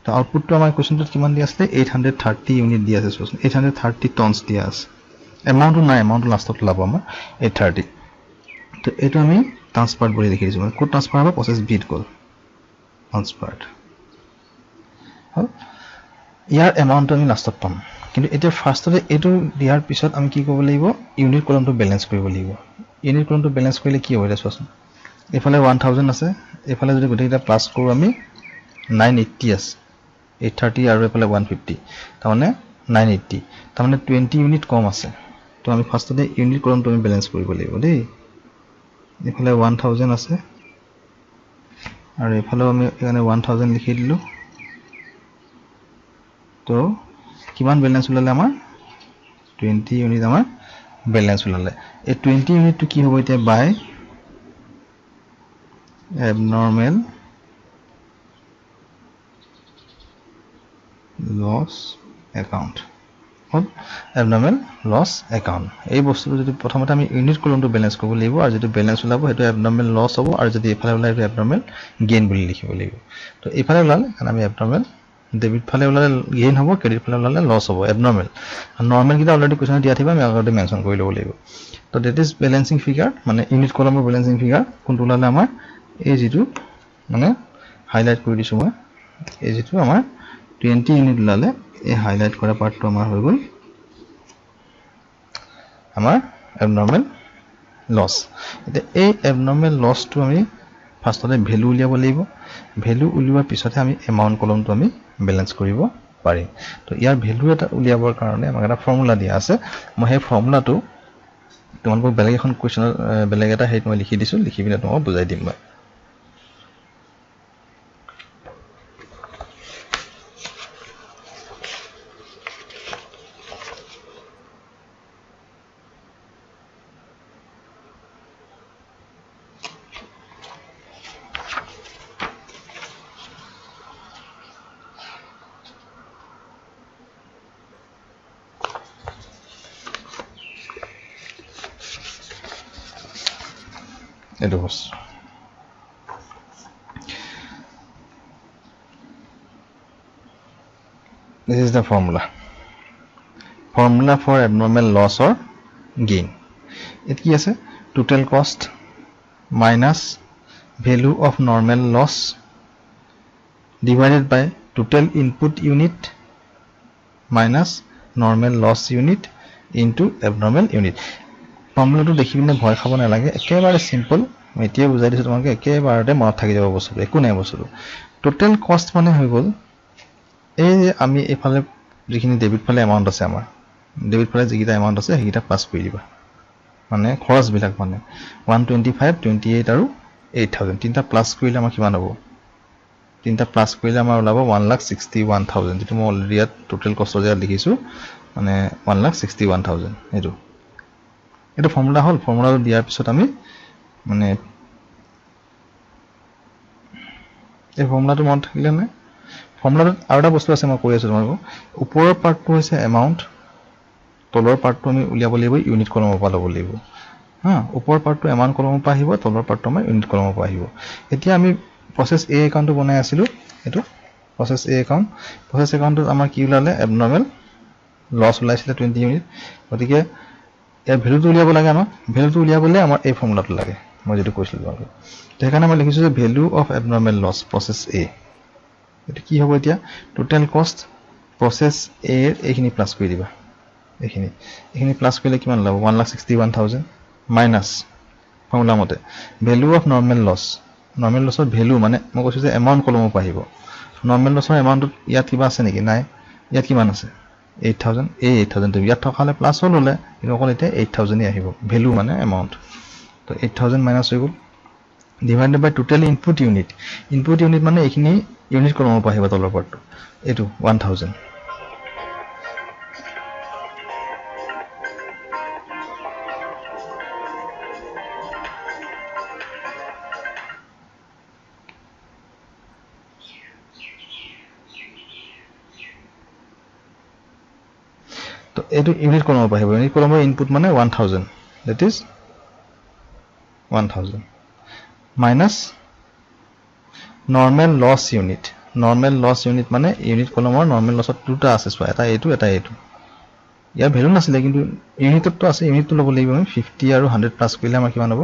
তো আউটপুটটো আমাৰ কোৱেশ্চনটোত কিমান দিয়া আছে 830 ইউনিট দিয়া আছে 830 টনস দিয়া আছে এমাউন্টটো নাই এমাউন্টটো লাষ্টত লাভ আমাৰ 830 তো এটো আমি ট্ৰান্সফাৰ্ড বুলি লিখি দিছো মানে কোড ট্ৰান্সফাৰ হ'ব প্ৰসেস বিত গল ট্ৰান্সফাৰ্ড হল ইয়াৰ এমাউন্টটো আমি লাষ্টত পাম কিন্তু এতিয়া ফাৰ্ষ্টতে এটো দিয়াৰ পিছত আমি কি কৰিব লাগিব ইউনিট কলমটো বেলেন্স কৰিব লাগিব ইউনিট কলমটো বেলেন্স কৰিলে কি হ'ব এটা চোৱাচোন এফালে 1000 আছে এফালে যদি গোটেইটা প্লাস কৰো আমি 980 আছে 830 আৰু এফালে 150 তাৰমানে 980 তাৰমানে 20 ইউনিট কম আছে তো আমি ফাৰ্ষ্টতে ইউনিট কলমটো আমি বেলেন্স কৰিব লাগিব দেই এফালে 1000 আছে আৰু এফালে আমি এখানে 1000 লিখি দিলো তো কিমান ব্যালেন্স ওলালে আমাৰ 20 ইউনিট আমাৰ ব্যালেন্স ওলালে এই 20 ইউনিটটো কি হ'ব এতিয়া বাই abnormal loss account হল abnormal loss account এই বস্তুটো যদি প্ৰথমতে আমি ইউনিট কলমটো বেলেন্স কৰিব লাগিব আৰু যদি বেলেন্স ওলাব হেতু abnormal loss হ'ব আৰু যদি এফালে ওলাই হেতু abnormal gain বুলি লিখিব লাগিব তো এফালে ওলালে কাৰণ আমি abnormal ডেবিট ফালে ওলালে গেইন হ'ব ক্ৰেডিট ফালে ওলালে লস হ'ব এবনৰ্মাল আৰ নৰমাল কিটা অলৰেডি কোশ্চেন দিয়া থিবা আমি আগতে মেনশন কৰি লব লাগিব তো দ্যাট ইজ ব্যালেন্সিং ফিগাৰ মানে ইউনিট কলমৰ ব্যালেন্সিং ফিগাৰ কোনটো ওলালে আমাৰ এই যেটো মানে হাইলাইট কৰি দিছো মই এই যেটো আমাৰ 20 ইউনিট লালে এই হাইলাইট কৰা পাৰ্টটো আমাৰ হৈ গল আমাৰ abnormal loss এটা এই abnormal loss টো আমি ফাৰ্ষ্টতে ভ্যালু উলিয়াব লাগিব ভ্যালু উলিওৱাৰ পিছতে আমি এমাউন্ট কলমটো আমি ব্যালেন্স কৰিব পাৰিম তো ইয়াৰ ভ্যালু এটা উলিয়াবৰ কাৰণে আমাক এটা ফৰ্মুলা দিয়া আছে মই সেই ফৰ্মুলাটো তোমালোকক বেলেগ এখন কোৱেশ্চন বেলেগ এটা হেইত মই লিখি দিছো লিখি বিনা তোমাক বুজাই দিম মই It was. This is the formula. Formula for abnormal loss or gain. It is total cost minus value of normal loss divided by total input unit minus normal loss unit into abnormal unit. Formula টো দেখি বিনে ভয় খাব নালাগে একেবাৰে simple মই এতিয়া বুজাই দিছো তোমাক একেবাৰতে মনত থাকি যাব বস্তু একো নাই বস্তু টোটাল কষ্ট মানে হৈ গল এই যে আমি এফালে যিখিনি ডেবিট ফালে এমাউন্ট আছে আমাৰ ডেবিট ফালে যিকিটা এমাউন্ট আছে সেইটা প্লাস কৰি দিবা মানে খৰচ বিলাক মানে 125 28 আৰু 8000 তিনটা প্লাস কৰিলে আমাৰ কিমান হ'ব তিনটা প্লাস কৰিলে আমাৰ ওলাব 161000 যেটো মই অলৰেডি ইয়াত টোটাল কষ্ট যে লিখিছো মানে 161000 এটো এটা ফৰ্মুলা হল ফৰ্মুলাটো দিয়াৰ পিছত আমি মানে এই ফৰ্মুলাটো মনত থাকিলে না ফৰ্মুলাটো আৰু এটা বস্তু আছে মই কৈ আছো তোমাক ওপৰৰ পাৰ্টটো হৈছে এমাউন্ট তলৰ পাৰ্টটো আমি উলিয়াব লাগিব ইউনিট কলমৰ পৰা ল'ব লাগিব হা ওপৰৰ পাৰ্টটো এমাউন্ট কলমৰ পৰা আহিব তলৰ পাৰ্টটো আমাৰ ইউনিট কলমৰ পৰা আহিব এতিয়া আমি প্ৰসেস এ একাউন্টটো বনাই আছিলো এটো প্ৰসেস এ একাউন্ট প্ৰসেস একাউন্টত আমাৰ কি ওলালে এবনৰ্মেল লস ওলাইছিলে 20 ইউনিট গতিকে এ ভ্যালুটো উলিয়াব লাগে আমাৰ ভ্যালুটো উলিয়াবলে আমাৰ এই ফৰ্মুলাটো লাগে মই যেটো কৈছিলো তোমাক তো এখানে মই লিখিছো যে value of abnormal loss process এ এটা কি হ'ব এতিয়া টোটাল কষ্ট প্ৰসেস এ এৰ এইখিনি প্লাস কৰি দিবা এইখিনি প্লাস কৰিলে কিমান লাভ 161000 মাইনাস ফৰ্মুলা মতে ভ্যালু অফ নৰমাল লসৰ ভ্যালু মানে মই কৈছো যে এমাউন্ট কলমৰ পৰা আহিব নৰমাল লসৰ এমাউন্ট ইয়াত কিবা আছে নেকি নাই ইয়াত কিমান আছে 8000 এই 8000 টো ইয়াত থকালে প্লাস হললে কিন্তু অকল এটা 8000 ই আহিব ভ্যালু মানে এমাউন্ট তো 8000 মাইনাস হৈ গল ডিভাইডেড বাই টোটাল ইনপুট ইউনিট মানে এইখিনি ইউনিট কলমৰ পৰা আহিব তলৰ পাৰ্টটো এটো 1000 তো এটো ইউনিট কলমৰ পৰা আহিব ইউনিট কলমৰ ইনপুট মানে 1000 that is 1000 minus normal loss unit মানে ইউনিট কলমৰ নৰমাল লসত দুটা আছে সো এটা এটো ইয়াৰ ভ্যালু নাছিলে কিন্তু ইউনিটটো আছে ইউনিটটো ল'ব লাগিব 50 আৰু 100 প্লাস কৰিলে আমাৰ কিমান হ'ব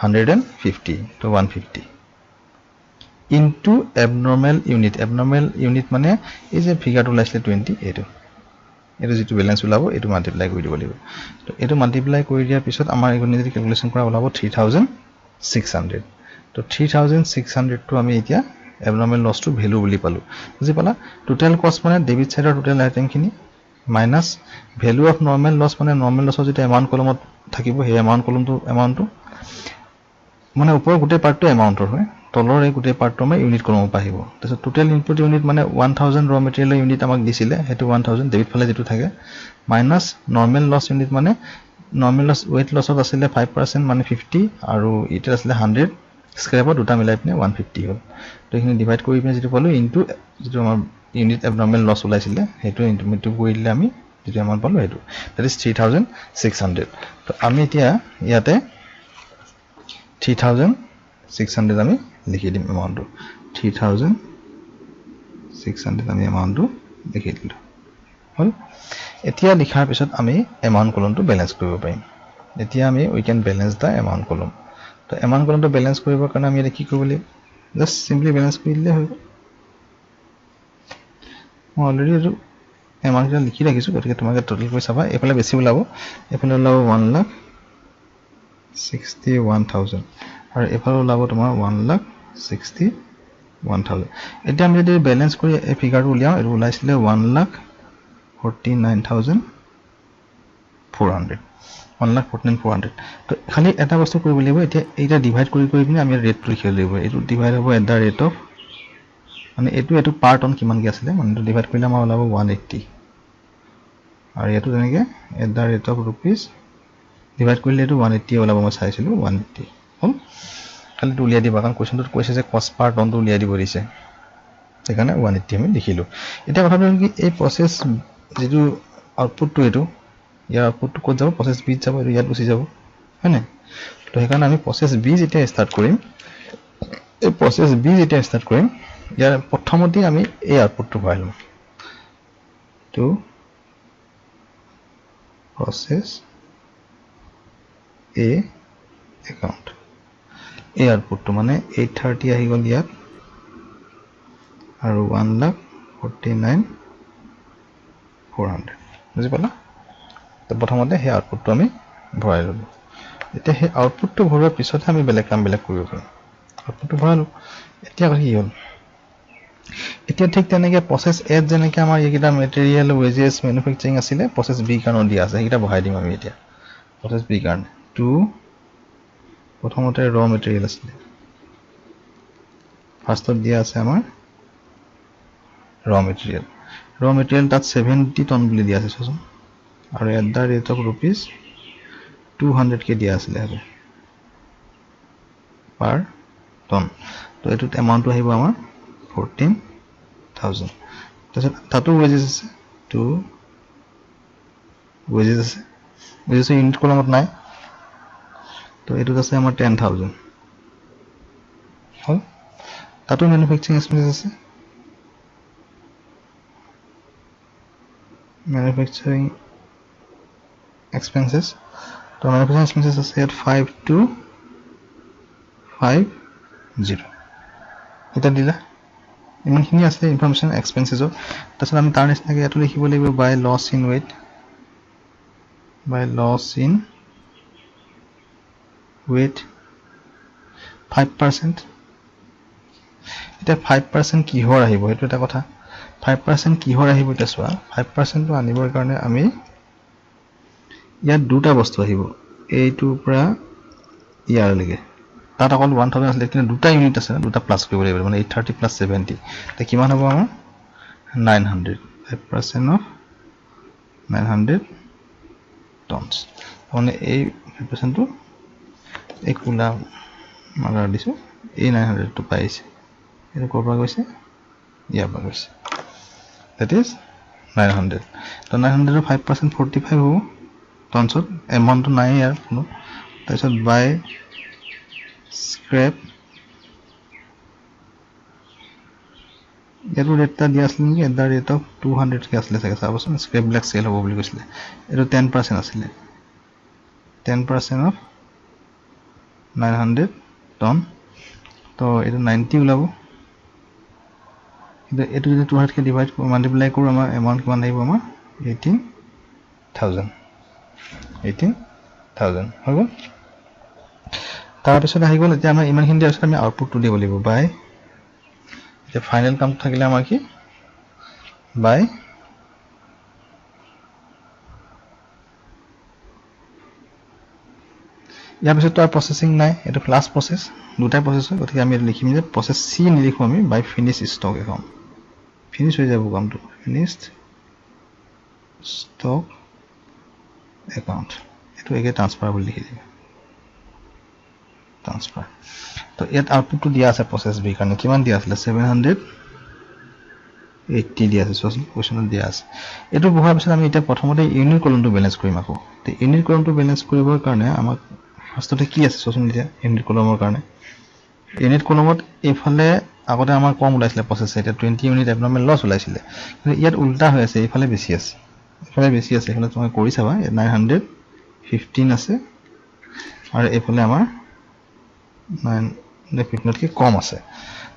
150 তো 150 into abnormal unit মানে এই যে ফিগাৰটো লাইছিলে 20 এটো যেটো ব্যালেন্স ওলাব এটো মাল্টিপ্লাই কৰি দিব লাগিব তো এটো মাল্টিপ্লাই কৰি দিয়াৰ পিছত আমাৰ ইগনি যদি ক্যালকুলেশন কৰা ওলাব 3600 তো 3600 টো আমি এতিয়া এবনৰ্মেল লস টো ভ্যালু বুলি পালো বুজি পালা টোটাল কষ্ট মানে ডেবিট সাইডৰ টোটাল আইটেম খিনি মাইনাস ভ্যালু অফ নৰমাল লস মানে নৰমাল লসৰ যেটা এমাউন্ট কলমত থাকিব সেই এমাউন্ট কলমটো এমাউন্টটো মানে ওপৰৰ গোটেই পাৰ্টটো এমাউন্টৰ হয় তলৰ এই গোটেই পাৰ্টটো আমাৰ ইউনিট কলমত আহিব তাৰছত টোটাল ইনপুট ইউনিট মানে 1000 ৰ মেটেৰিয়েল ইউনিট আমাক দিছিলে হেতু 1000 ডেবিট ফালে যেটো থাকে মাইনাস নরমাল লস ইউনিট মানে নরমাল লস ওয়েট লসত আছিলে 5% মানে 50 আৰু এটা আছিলে 100 স্ক্ৰেপত দুটা মিলাই পিনে 150 হ'ল তো এখিনি ডিভাইড কৰি পিনে যেটো পালো ইনটু যেটো আমাৰ ইউনিট এবনৰ্মেল লস ওলাইছিলে হেতু ইনটু কৰিলে আমি যেটো এমাউন্ট পালো হেতু that is 3600 তো আমি এতিয়া ইয়াতে 3600 আমি লিখি দিম এমাউন্টটো 3600 আমি এমাউন্টটো লিখি দিলো হল এতিয়া লিখাৰ পিছত আমি এমাউন্ট কলমটো ব্যালেন্স কৰিব পাৰিম এতিয়া আমি we can balance the amount column তো এমাউণ্ট কলমটো বেলেঞ্চ কৰিবৰ কাৰণে আমি এটা কি কৰিব লাগিব জাস্ট সিম্পলি বেলেঞ্চ কৰি দিলে হৈ গ'ল মই অলৰেডি এইটো এমাউণ্ট লিখি ৰাখিছোঁ গতিকে তোমালোকে টোটেল কৰি চাবা এইফালে বেছি ওলাব এইফালে ওলাব 1,61,000 আৰু এইফালে ওলাব তোমাৰ 1,61,000 এতিয়া আমি যদি বেলেঞ্চ কৰি এই ফিগাৰটো উলিয়াওঁ এইটো ওলাইছিলে 1,49,400 1,49,400 তো খালি এটা বস্তু কৰিব লাগিব এতিয়া এইটা ডিভাইড কৰি পিনে আমি ৰেটটো লিখিব লাগিব এইটো ডিভাইড হ'ব এট দা ৰেট অফ মানে এইটো পাৰ টন কিমান কি আছিলে মানে এইটো ডিভাইড কৰিলে আমাৰ ওলাব 180 আৰু এইটো তেনেকৈ at the rate of rupees divide কৰিলে এইটো 180 ওলাব মই চাইছিলোঁ 180 হ'ল খালি এইটো উলিয়াই দিবা কাৰণ কুৱেশ্যনটোত কৈছে যে কষ্ট পাৰ টনটো উলিয়াই দিব দিছে সেইকাৰণে 180 আমি লিখিলোঁ এতিয়া কথাটো হ'ল কি এই প্ৰচেছ যিটো আউটপুটটো এইটো ইয়াৰ আউটপুটটো ক'ত যাব প্ৰচেছ বি যাব এইটো ইয়াত গুচি যাব হয়নে তো সেইকাৰণে আমি প্ৰচেছ বি যেতিয়া ষ্টাৰ্ট কৰিম এই প্ৰচেছ বি যেতিয়া ষ্টাৰ্ট কৰিম ইয়াৰ প্ৰথমতে আমি এই আউটপুটটো ভৰাই ল'ম তো প্ৰচেছ এ একাউণ্ট এই আউটপুটটো মানে 830 আহি গ'ল ইয়াত আৰু 1,49,400 বুজি পালা তো প্ৰথমতে সেই আউটপুটটো আমি ভৰাই ল'লোঁ এতিয়া সেই আউটপুটটো ভৰোৱাৰ পিছতহে আমি বেলেগ কাম বেলেগ কৰিব পাৰিম আউটপুটটো ভৰালোঁ এতিয়া কি হ'ল এতিয়া ঠিক তেনেকৈ প্ৰচেছ এত যেনেকৈ আমাৰ এইকেইটা মেটেৰিয়েল ৱেজেছ মেনুফেকচাৰিং আছিলে প্ৰচেছ বি কাৰণে দিয়া আছে সেইকেইটা বহাই দিম আমি এতিয়া প্ৰচেছ বি কাৰণে টু প্ৰথমতে ৰ মেটেৰিয়েল আছিলে ফাৰ্ষ্টত দিয়া আছে আমাৰ ৰ মেটেৰিয়েল তাত 70 টন বুলি দিয়া আছে চোৱাচোন আৰু at the rate of rupees 200 দিয়া আছিলে হ'ব পাৰ টন তো এইটোত এমাউণ্টটো আহিব আমাৰ 14,000 তাৰপিছত তাতো ৱেজেছ আছে টু ৱেজেছ আছে ইউনিট কলমত নাই তো এইটোত আছে আমাৰ 10,000 হ'ল তাতো মেনুফেকচাৰিং এক্সপেন্সেছ আছে manufacturing expenses তো manufacturing expenses আছে ইয়াত 5250 এটা দিলা ইমানখিনি আছে ইনফৰমেশ্যন এক্সপেন্সেছৰ তাৰপিছত আমি তাৰ নিচিনাকৈ ইয়াতো লিখিব লাগিব বাই লছ ইন ৱেইট 5% এতিয়া 5% কিহৰ আহিব সেইটো এটা কথা 5% কিহৰ আহিব এটা চোৱা 5% আনিবৰ কাৰণে আমি ইয়াত দুটা বস্তু আহিব এইটোৰ পৰা ইয়াৰলৈকে তাত অকল 1000 আছে কিন্তু দুটা ইউনিট আছে দুটা প্লাস কৰিব লাগিব মানে 830 প্লাস 70 তে কিমান হ'ব আমাৰ 900 5% অফ 900 টনস মানে এই 5% টো এই কুলা মাগাৰ দিছো এই 900 টো পাইছে এটো কৰবা গৈছে ইয়াৰ পৰা গৈছে that is 900 তো 900 ৰ 5% 45 হ'ব টনসত এমাউন্ট তো নাই ইয়াৰ কোনো তাৰপিছত বাই স্ক্ৰেপ এটো ৰেটটা দিয়া আছিল নেকি এট দা ৰেট অফ 200 কে আছিলে চাগে চাবচোন স্ক্ৰেপ ব্লেক সেল হ'ব বুলি কৈছিলে এটো 10% আছিলে 10% অফ 900 টন তো এটো 90 ওলাব এটো যদি 200 কে ডিভাইড কৰি মাল্টিপ্লাই কৰো আমাৰ এমাউন্ট কিমান আহিব আমাৰ 18,000 হ'ব তাৰ পিছত আহি গ'ল এতিয়া আমাৰ ইমানখিনি দিয়াৰ পিছত আমি আউটপুটটো দিব লাগিব বাই এতিয়া ফাইনাল কাম থাকিলে আমাৰ কি বাই ইয়াৰ পিছত তো প্ৰসেসিং নাই এটো ক্লাস প্ৰসেস দুটা প্ৰসেস হয় গতিকে আমি লিখিম যে প্ৰসেস সি নিলিখো আমি বাই ফিনিশ ষ্টক একাউন্ট ফিনিশ হৈ যাব কামটো ফিনিশড ষ্টক একাউন্ট এটো একে ট্ৰান্সফাৰ বুলি লিখি দিম ট্ৰান্সফাৰ তো ইয়াত আউটপুটটো দিয়া আছে প্ৰসেস বি কাৰণে কিমান দিয়া আছিল 780 দিয়া আছে সো কোৱেশ্চনত দিয়া আছে এটো বহাৰ পিছত আমি এটা প্ৰথমতে ইউনিট কলমটো বেলেন্স কৰিম আকৌ তে ইউনিট কলমটো বেলেন্স কৰিবৰ কাৰণে আমাক ফাৰ্ষ্টতে কি আছে সো এতিয়া ইউনিট কলমৰ কাৰণে ইউনিট কলমত এফালে আগতে আমাৰ কম ওলাইছিলে প্ৰসেস এটা 20 ইউনিট এবনৰ্মেল লছ ওলাইছিলে কিন্তু ইয়াত উল্টা হৈ আছে এফালে বেছি আছে এফালে তুমি কৰি চাবা 915 আছে আৰু এফালে আমাৰ 915 কে কম আছে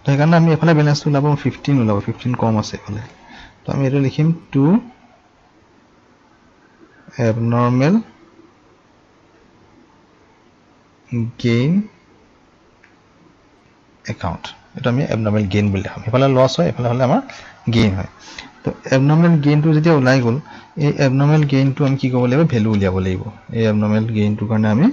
তো সেইকাৰণে আমি এফালে ব্যালেন্সটো ওলাব 15 ওলাব 15 কম আছে এফালে তো আমি এটা লিখিম টু abnormal gain account এটা আমি abnormal gain বুলি লিখাম এফালে লস হয় এফালে হলে আমাৰ gain হয় তো abnormal gain টো যেতিয়া ওলাই গল এই abnormal gain টো আমি কি কৰিব লাগিব ভ্যালু উলিয়াব লাগিব এই abnormal gain টো কাৰণে আমি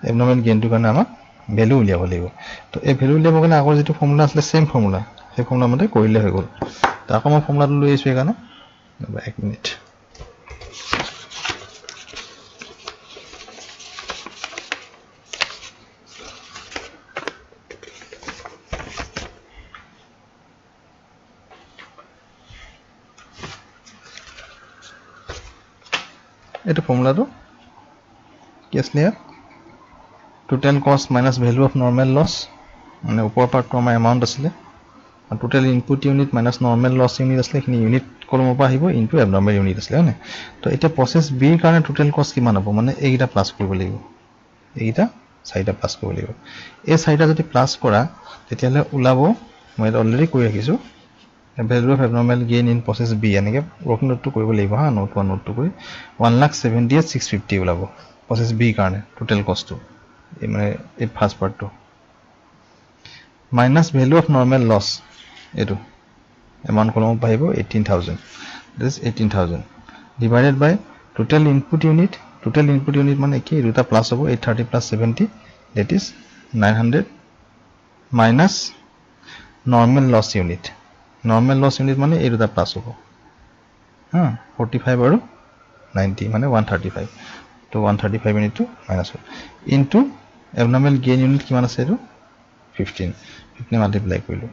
abnormal gain টো কাৰণে আমাক ভ্যালু উলিয়াব লাগিব তো এই ভ্যালু উলিয়াব গলে আগৰ যেটো ফৰ্মুলা আছিল সেম ফৰ্মুলা সেই ফৰ্মুলা মতে কৰিলে হৈ গল তো আকৌ মই ফৰ্মুলাটো লৈ আইছো এখানে এক মিনিট এটা ফৰ্মুলাটো কি আছিল total cost minus value of normal loss মানে উপৰ পাৰ্টটো আমাৰ এমাউন্ট আছিল আৰু total input unit minus normal loss unit আছিল খিনি ইউনিট কলমৰ পৰা আহিব ইনটু abnormal unit আছিল হয়নে তো এটা প্ৰসেস বি ৰ কাৰণে total cost কিমান হ'ব মানে এইটা প্লাস কৰিব লাগিব এইটা চাৰিটা প্লাস কৰিব লাগিব এই চাৰিটা যদি প্লাস কৰা তেতিয়ালে ওলাব মই অলৰেডি কৈ ৰাখিছো value of abnormal gain in process B এনেকে working note টো কৰিব লাগিব হা note 1 note 2 কৰি 1,78,650 ওলাব process B কাৰণে total cost টো এই মানে এই ফার্স্ট পার্ট টো minus value of normal loss এটো amount কলম পাইব 18000 that is 18000 divided by total input unit মানে কি দুটা প্লাস হ'ব 830 plus 70 that is 900 minus normal loss unit মানে এই দুটা প্লাস হ'ব হ্যাঁ 45 আৰু 90 মানে 135 তো 135 into minus into abnormal gain unit কিমান আছে এটো 15 মাল্টিপ্লাই কৰিলো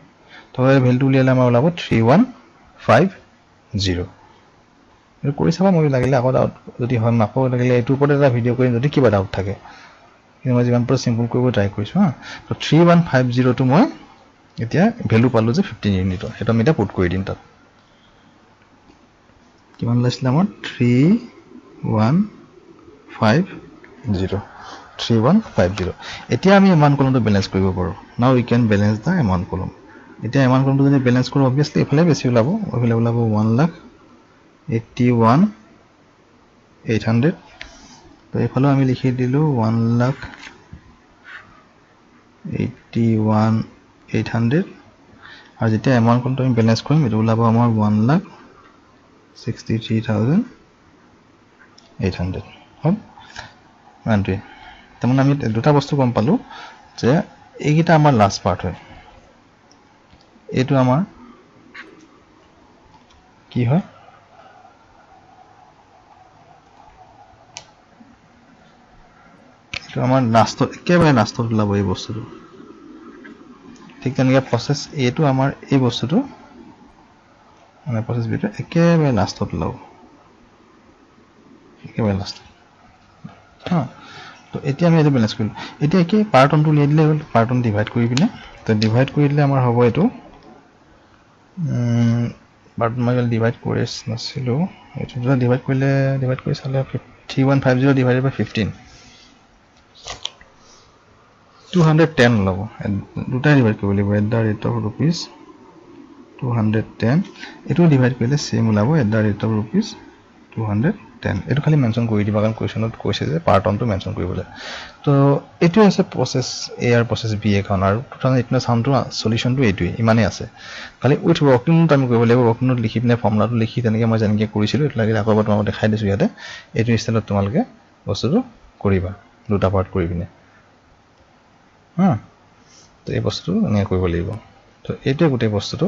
তো এই ভ্যালুটো উলিয়ালে আমাৰ ওলাব 3150 এটো কৰি চাবা মই লাগিলে আকৌ ডাউট যদি হয় মাকো লাগিলে এটো ওপৰত এটা ভিডিও কৰিম যদি কিবা ডাউট থাকে কিন্তু মই যিমান পাৰো সিম্পল কৰিব ট্ৰাই কৰিছো হা তো 3150 টো মই এতিয়া ভ্যালু পালো যে 15 ইউনিটৰ এটা আমি এটা পুট কৰি দিম তাত কিমান লৈছিল আমাৰ 3150 এতিয়া আমি এমাউন্ট কলমটো ব্যালেন্স কৰিব পাৰো now we can balance the amount column এতিয়া এমাউন্ট কলমটো যদি ব্যালেন্স কৰো obviously এফালে বেছি ওলাব এফালে ওলাব 1,81,800 তো এফালে আমি লিখি দিলো 1,81,800 আৰু যেতিয়া এমাউন্ট কলমটো আমি ব্যালেন্স কৰিম এটো ওলাব আমাৰ 1,63,800 হল মানটো তেমন আমি দুটা বস্তু গম পালো যে এইগিটা আমাৰ লাস্ট পাৰ্ট হয় এটো আমাৰ কি হয় এটো আমাৰ লাস্টত একেবাৰে লাস্টত ওলাব এই বস্তুটো ঠিক তেনেকৈ প্ৰসেস এটো আমাৰ এই বস্তুটো মানে প্ৰসেস বিটো একেবাৰে লাস্টত ওলাব একেবাৰে লাস্ট হা তো এতিয়া আমি এটা ব্যালেন্স কৰিম এতিয়া কি পাৰ্ট 1 টো উলিয়াই দিলে হ'ল পাৰ্ট 1 ডিভাইড কৰি পিনে তো ডিভাইড কৰি দিলে আমাৰ হ'ব এটো বাট মই ডিভাইড কৰি নাছিলো এটো ডিভাইড কৰি চালে 3150 ডিভাইডেড বাই 15 210 লব দুটা ডিভাইড কৰিব লাগিব at the rate of rupees 210 এটো ডিভাইড কৰিলে সেম ওলাব at the rate of rupees 210 এটো খালি মেনশন কৰি দিবা কাৰণ কোৱেশ্চনত কৈছে যে পাৰ্ট 1 টো মেনশন কৰিবলে তো এটো আছে প্ৰসেস A আৰু প্ৰসেস B এখন আৰু 2018 সাউন্ডটো সলিউশনটো এটোই ইমানে আছে খালি উইথ ওয়াৰ্কিং নোট আমি কৰিব লাগিব ওয়াৰ্কিং নোট লিখি পিনে ফৰ্মুলাটো লিখি তেনেকৈ মই যেনেকৈ কৰিছিলো এটা লাগিলে আকৌ তোমাক দেখাই দিছো ইয়াতে এটো ষ্টাইলত তোমালকে বস্তুটো কৰিবা দুটা পাৰ্ট কৰি পিনে হ্যাঁ তো এই বস্তুটো এনেকৈ কৰিব লাগিব তো এইটো গোটেই বস্তুটো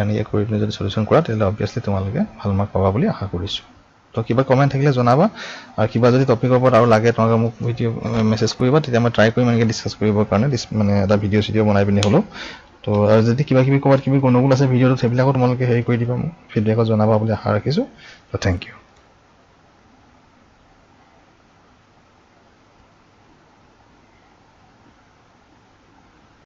এনেকৈ কৰি পিনে যদি সলিউশন কৰা তেলে obviously তোমালকে ভাল মাৰ্ক পাবা বুলি আশা কৰিছো তো কিবা কমেন্ট থাকিলে জনাবা আৰু কিবা যদি টপিকৰ ওপৰত আৰু লাগে তোমাক মোক ভিডিও মেসেজ কৰিবা তেতিয়া মই ট্ৰাই কৰিম এনেকৈ ডিসকাস কৰিবৰ কাৰণে মানে এটা ভিডিও বনাই পিনে হলো তো আৰু যদি কিবা কিবি ক'বাত কিবি গণ্ডগোল আছে ভিডিওটো সেইবিলাকো তোমালোকে হেৰি কৰি দিবা মোক ফিডবেকত জনাবা বুলি আশা ৰাখিছো তো থ্যাংক ইউ